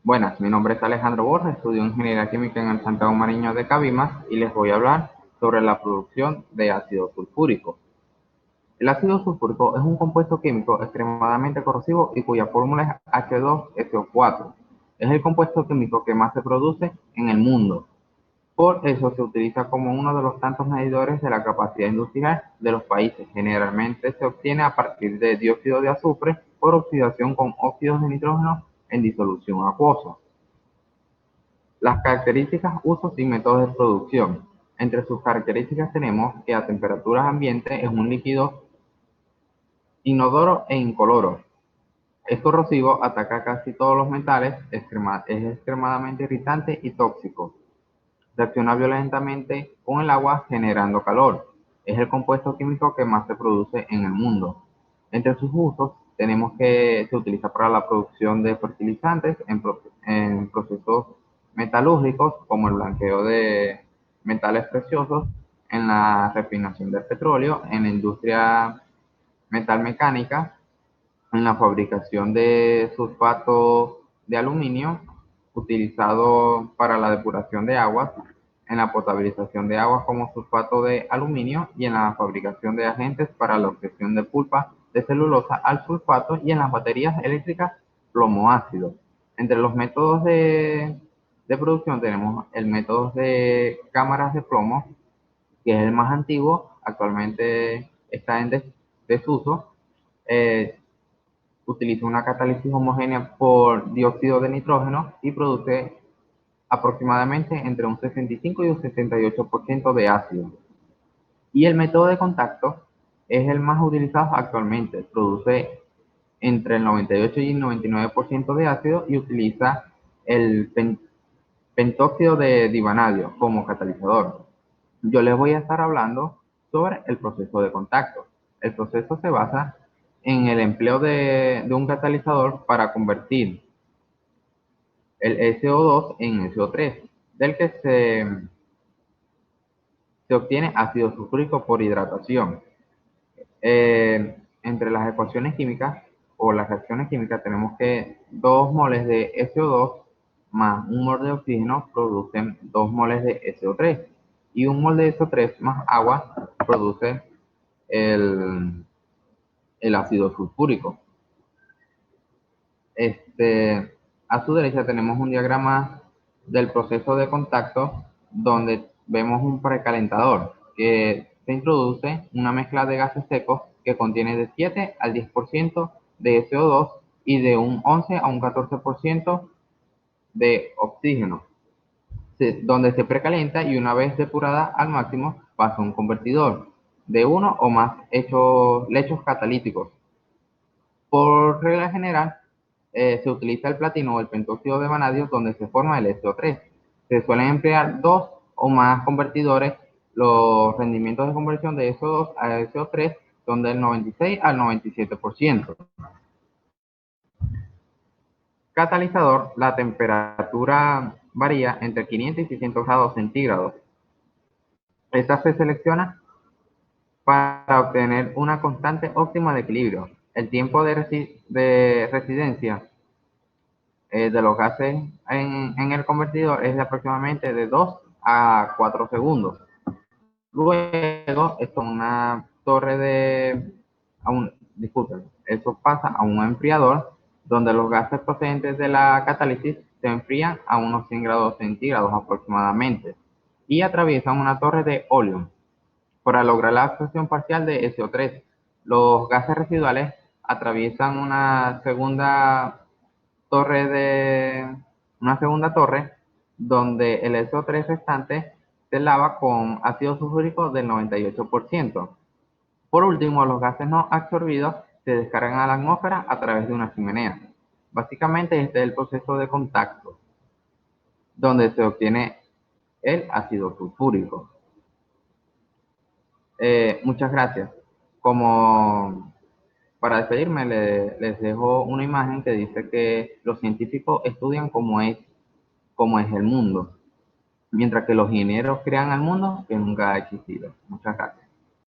Buenas, mi nombre es Alejandro Borges, estudio Ingeniería Química en el Santiago Mariño de Cabimas y les voy a hablar sobre la producción de ácido sulfúrico. El ácido sulfúrico es un compuesto químico extremadamente corrosivo y cuya fórmula es H2SO4. Es el compuesto químico que más se produce en el mundo. Por eso se utiliza como uno de los tantos medidores de la capacidad industrial de los países. Generalmente se obtiene a partir de dióxido de azufre por oxidación con óxidos de nitrógeno en disolución acuosa. Las características, usos y métodos de producción. Entre sus características tenemos que a temperaturas ambiente es un líquido inodoro e incoloro. Es corrosivo, ataca casi todos los metales, es extremadamente irritante y tóxico. Reacciona violentamente con el agua generando calor. Es el compuesto químico que más se produce en el mundo. Entre sus usos tenemos que se utiliza para la producción de fertilizantes en procesos metalúrgicos como el blanqueo de metales preciosos, en la refinación del petróleo, en la industria metalmecánica, en la fabricación de sulfato de aluminio utilizado para la depuración de aguas, en la potabilización de aguas como sulfato de aluminio y en la fabricación de agentes para la obtención de pulpa de celulosa al sulfato y en las baterías eléctricas plomo ácido. Entre los métodos de producción tenemos el método de cámaras de plomo, que es el más antiguo, actualmente está en desuso. Eh, Utiliza una catálisis homogénea por dióxido de nitrógeno y produce aproximadamente entre un 65 y un 68% de ácido. Y el método de contacto es el más utilizado actualmente. Produce entre el 98 y el 99% de ácido y utiliza el pentóxido de divanadio como catalizador. Yo les voy a estar hablando sobre el proceso de contacto. El proceso se basa en el empleo de un catalizador para convertir el SO2 en SO3, del que se obtiene ácido sulfúrico por hidratación. Entre las ecuaciones químicas o las reacciones químicas tenemos que 2 moles de SO2 más 1 mol de oxígeno producen 2 moles de SO3 y 1 mol de SO3 más agua produce el, el ácido sulfúrico. A su derecha tenemos un diagrama del proceso de contacto donde vemos un precalentador que se introduce una mezcla de gases secos que contiene de 7 al 10% de SO2 y de un 11 a un 14% de oxígeno, donde se precalienta y una vez depurada al máximo pasa a un convertidor de uno o más lechos catalíticos. Por regla general, se utiliza el platino o el pentóxido de vanadio donde se forma el SO3. Se suelen emplear 2 o más convertidores. Los rendimientos de conversión de SO2 a SO3 son del 96 al 97%. Catalizador, la temperatura varía entre 500 y 600 grados centígrados. Esta se selecciona para obtener una constante óptima de equilibrio. El tiempo de residencia de los gases en el convertidor es de aproximadamente de 2 a 4 segundos. Luego, esto una torre disculpen, eso pasa a un enfriador donde los gases procedentes de la catálisis se enfrían a unos 100 grados centígrados aproximadamente y atraviesan una torre de óleo para lograr la absorción parcial de SO3. Los gases residuales atraviesan torre de una segunda torre donde el SO3 restante se lava con ácido sulfúrico del 98%. Por último, los gases no absorbidos se descargan a la atmósfera a través de una chimenea. Básicamente este es el proceso de contacto donde se obtiene el ácido sulfúrico. Muchas gracias. Como para despedirme, les dejo una imagen que dice que los científicos estudian cómo es el mundo, mientras que los ingenieros crean el mundo que nunca ha existido. Muchas gracias.